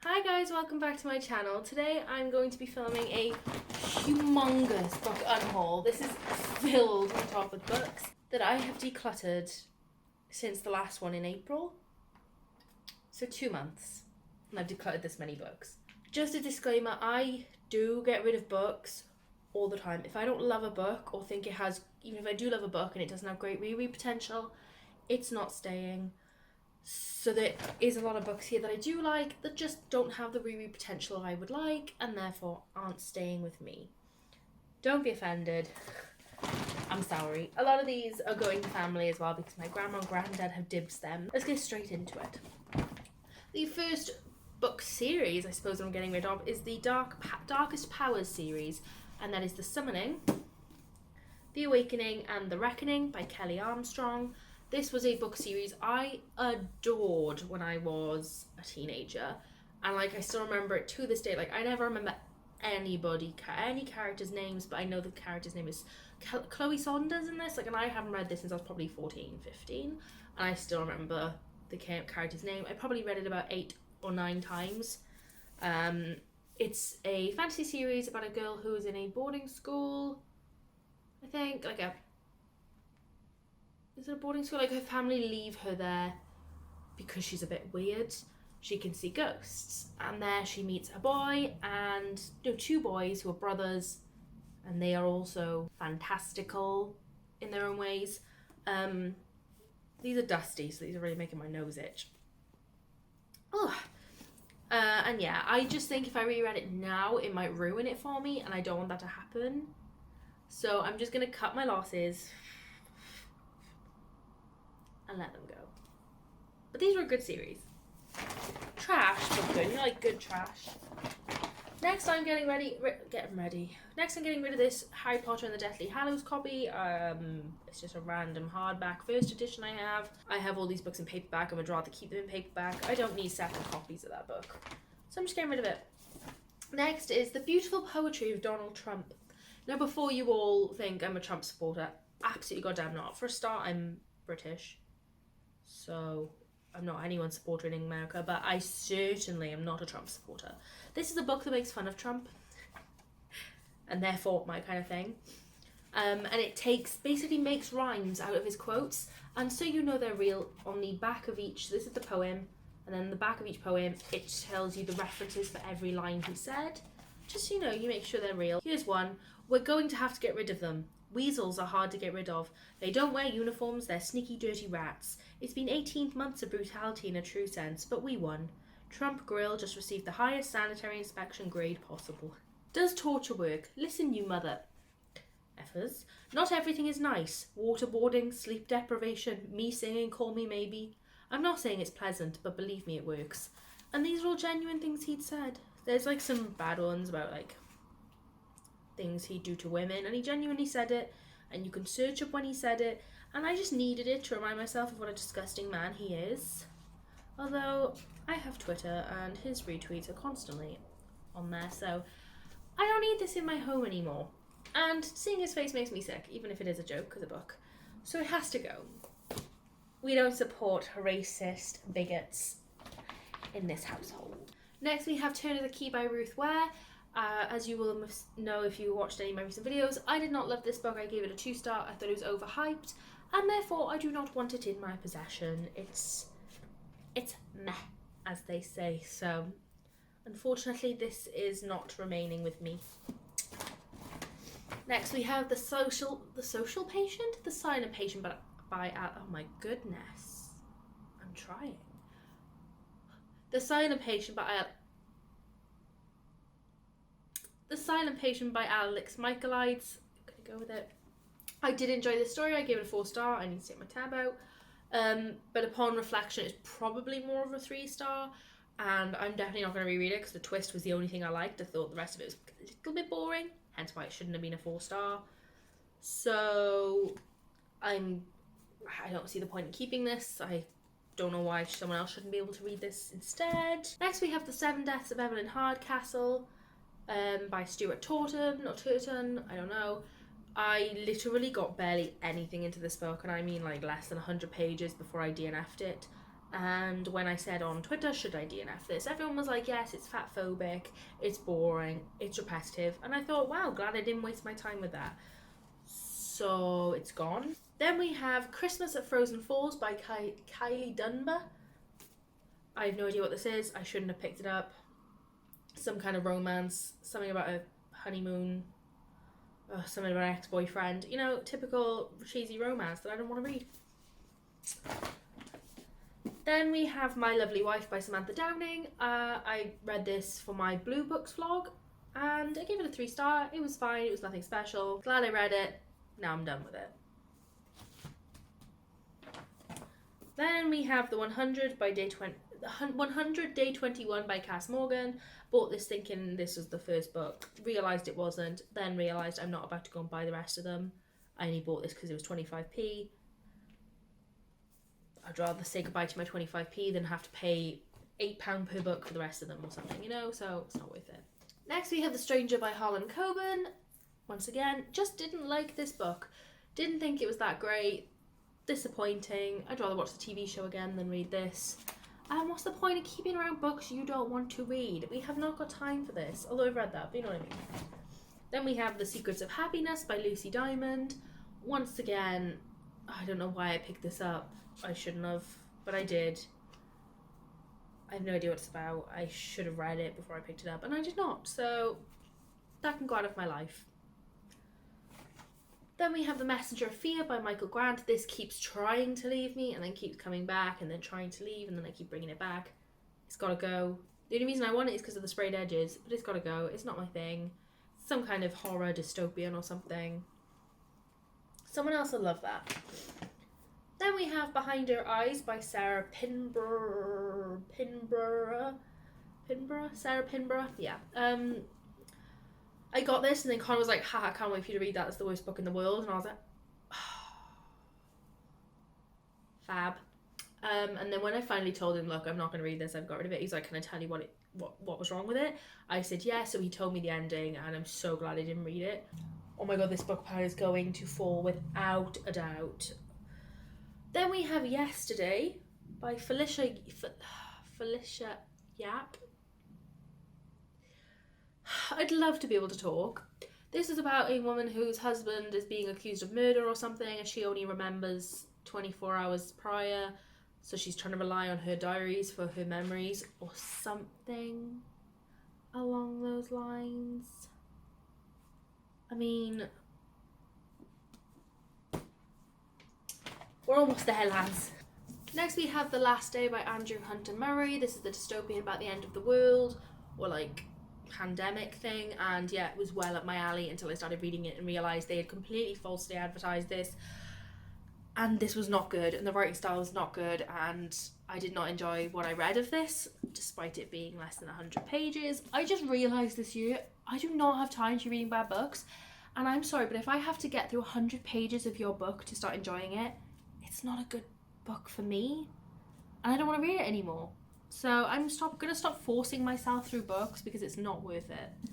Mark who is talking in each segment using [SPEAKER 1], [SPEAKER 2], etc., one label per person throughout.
[SPEAKER 1] Hi guys, welcome back to my channel. Today I'm going to be filming a humongous book unhaul. This is filled on top with books that I have decluttered since the last one in April. So 2 months and I've decluttered this many books. Just a disclaimer, I do get rid of books all the time. If I don't love a book or think it has, even if I do love a book and it doesn't have great reread potential, it's not staying. So there is a lot of books here that I do like that just don't have the reread potential I would like and therefore aren't staying with me. Don't be offended. I'm sorry. A lot of these are going to family as well because my grandma and granddad have dibs them. Let's get straight into it. The first book series I suppose I'm getting rid of is the Darkest Powers series, and that is The Summoning, The Awakening and The Reckoning by Kelly Armstrong. This was a book series I adored when I was a teenager, and I still remember it to this day. I never remember any characters' names, but I know the character's name is Chloe Saunders in this, and I haven't read this since I was probably 14, 15, and I still remember the character's name. I probably read it about 8 or 9 times. It's a fantasy series about a girl who is in a boarding school, I think, is it a boarding school? Her family leave her there because she's a bit weird. She can see ghosts. And there she meets a boy and 2 boys who are brothers, and they are also fantastical in their own ways. These are dusty, so these are really making my nose itch. And yeah, I just think if I reread it now, it might ruin it for me, and I don't want that to happen. So I'm just going to cut my losses and let them go. But these were a good series. Trash, but good. You like good trash. Next, I'm getting ready. Next, I'm getting rid of this Harry Potter and the Deathly Hallows copy. It's just a random hardback first edition I have. I have all these books in paperback. I would rather keep them in paperback. I don't need second copies of that book, so I'm just getting rid of it. Next is The Beautiful Poetry of Donald Trump. Now, before you all think I'm a Trump supporter, absolutely goddamn not. For a start, I'm British, so I'm not anyone's supporter in America, but I certainly am not a Trump supporter. This is a book that makes fun of Trump, and therefore my kind of thing. And it basically makes rhymes out of his quotes, and so you know they're real. On the back of each, this is the poem, and then the back of each poem, it tells you the references for every line he said. Just so you know, you make sure they're real. Here's one. We're going to have to get rid of them. Weasels are hard to get rid of. They don't wear uniforms, they're sneaky, dirty rats. It's been 18 months of brutality in a true sense, but we won. Trump Grill just received the highest sanitary inspection grade possible. Does torture work? Listen, you mother effers. Not everything is nice. Waterboarding, sleep deprivation, me singing Call Me Maybe. I'm not saying it's pleasant, but believe me, it works. And these are all genuine things he'd said. There's some bad ones about things he'd do to women, and he genuinely said it, and you can search up when he said it, and I just needed it to remind myself of what a disgusting man he is. Although I have Twitter and his retweets are constantly on there, so I don't need this in my home anymore. And seeing his face makes me sick, even if it is a joke as a book. So it has to go. We don't support racist bigots in this household. Next we have Turn of the Key by Ruth Ware. As you will know if you watched any of my recent videos, I did not love this book. I gave it a 2-star. I thought it was overhyped, and therefore I do not want it in my possession. It's meh, as they say, so unfortunately this is not remaining with me. Next we have The Silent Patient by oh my goodness, I'm trying. The Silent Patient by Alex Michaelides. I'm gonna go with it. I did enjoy this story. I gave it a 4-star. I need to take my tab out. But upon reflection, it's probably more of a 3-star. And I'm definitely not going to reread it because the twist was the only thing I liked. I thought the rest of it was a little bit boring. Hence why it shouldn't have been a 4-star. So I don't see the point in keeping this. I don't know why someone else shouldn't be able to read this instead. Next we have The 7 Deaths of Evelyn Hardcastle. By Stuart Turton, I don't know. I literally got barely anything into this book, and I mean less than 100 pages before I DNF'd it, And when I said on Twitter, should I DNF this, everyone was like, yes, it's fat phobic, it's boring, it's repetitive. And I thought, wow, glad I didn't waste my time with that. So it's gone. Then we have Christmas at Frozen Falls by Kylie Dunbar. I have no idea what this is. I shouldn't have picked it up. Some kind of romance, something about a honeymoon, something about an ex-boyfriend. You know, typical cheesy romance that I don't want to read. Then we have My Lovely Wife by Samantha Downing. I read this for my Blue Books vlog and I gave it a 3-star. It was fine, it was nothing special. Glad I read it. Now I'm done with it. Then we have the 100 Day 21 by Cass Morgan. Bought this thinking this was the first book. Realised it wasn't. Then realised I'm not about to go and buy the rest of them. I only bought this because it was 25p. I'd rather say goodbye to my 25p than have to pay £8 per book for the rest of them or something, you know, so it's not worth it. Next we have The Stranger by Harlan Coben. Once again, just didn't like this book. Didn't think it was that great. Disappointing. I'd rather watch the TV show again than read this. And what's the point of keeping around books you don't want to read? We have not got time for this, although I've read that, but you know what I mean. Then we have The Secrets of Happiness by Lucy Diamond. Once again, I don't know why I picked this up. I shouldn't have, but I did. I have no idea what it's about. I should have read it before I picked it up, and I did not, so that can go out of my life. Then we have The Messenger of Fear by Michael Grant. This keeps trying to leave me, and then keeps coming back, and then trying to leave, and then I keep bringing it back. It's gotta go. The only reason I want it is because of the sprayed edges, but it's gotta go. It's not my thing. Some kind of horror dystopian or something. Someone else will love that. Then we have Behind Her Eyes by Sarah Pinburrough. Sarah Pinburrough? Yeah. I got this and then Connor was like, haha, I can't wait for you to read that. That's the worst book in the world. And I was like, oh. Fab. And then when I finally told him, look, I'm not going to read this, I've got rid of it. He's like, can I tell you what was wrong with it? I said, yeah. So he told me the ending and I'm so glad I didn't read it. Oh my God, this book pile is going to fall without a doubt. Then we have Yesterday by Felicia Yap. I'd love to be able to talk. This is about a woman whose husband is being accused of murder or something and she only remembers 24 hours prior, so she's trying to rely on her diaries for her memories or something along those lines. I mean, we're almost there, lads. Next we have The Last Day by Andrew Hunter Murray. This is the dystopian about the end of the world, or like pandemic thing, and yeah, it was well up my alley until I started reading it and realised they had completely falsely advertised this, and this was not good, and the writing style was not good, and I did not enjoy what I read of this, despite it being less than 100 pages. I just realised this year, I do not have time to be reading bad books, and I'm sorry, but if I have to get through 100 pages of your book to start enjoying it, it's not a good book for me, and I don't want to read it anymore. So I'm gonna stop forcing myself through books because it's not worth it.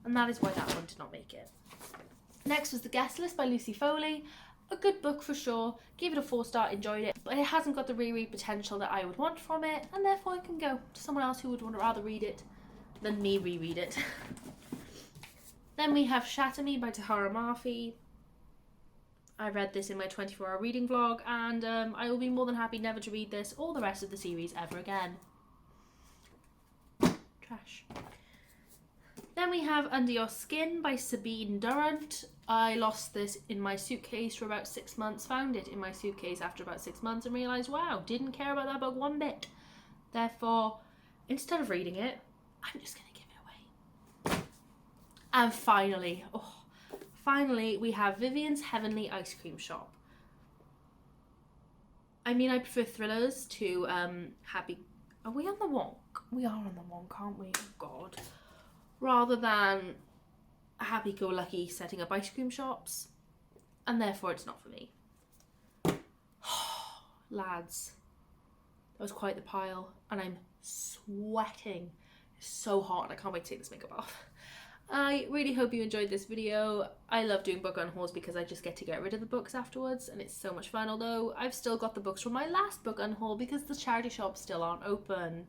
[SPEAKER 1] And that is why that one did not make it. Next was The Guest List by Lucy Foley. A good book for sure. Gave it a 4-star, enjoyed it. But it hasn't got the reread potential that I would want from it. And therefore it can go to someone else who would rather read it than me reread it. Then we have Shatter Me by Tahereh Mafi. I read this in my 24-hour reading vlog. And I will be more than happy never to read this or the rest of the series ever again. Trash. Then we have Under Your Skin by Sabine Durrant. I lost this in my suitcase for about 6 months, found it in my suitcase after about 6 months and realised, wow, didn't care about that book one bit. Therefore, instead of reading it, I'm just going to give it away. And finally, we have Vivian's Heavenly Ice Cream Shop. I mean, I prefer thrillers to happy... Are we on the wonk? We are on the wonk, aren't we? Oh God. Rather than happy-go-lucky setting up ice cream shops. And therefore it's not for me. Lads. That was quite the pile. And I'm sweating. It's so hot and I can't wait to take this makeup off. I really hope you enjoyed this video. I love doing book unhauls because I just get to get rid of the books afterwards and it's so much fun, although I've still got the books from my last book unhaul because the charity shops still aren't open.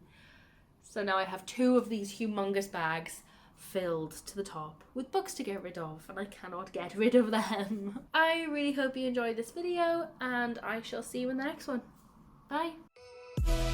[SPEAKER 1] So now I have 2 of these humongous bags filled to the top with books to get rid of, and I cannot get rid of them. I really hope you enjoyed this video and I shall see you in the next one. Bye!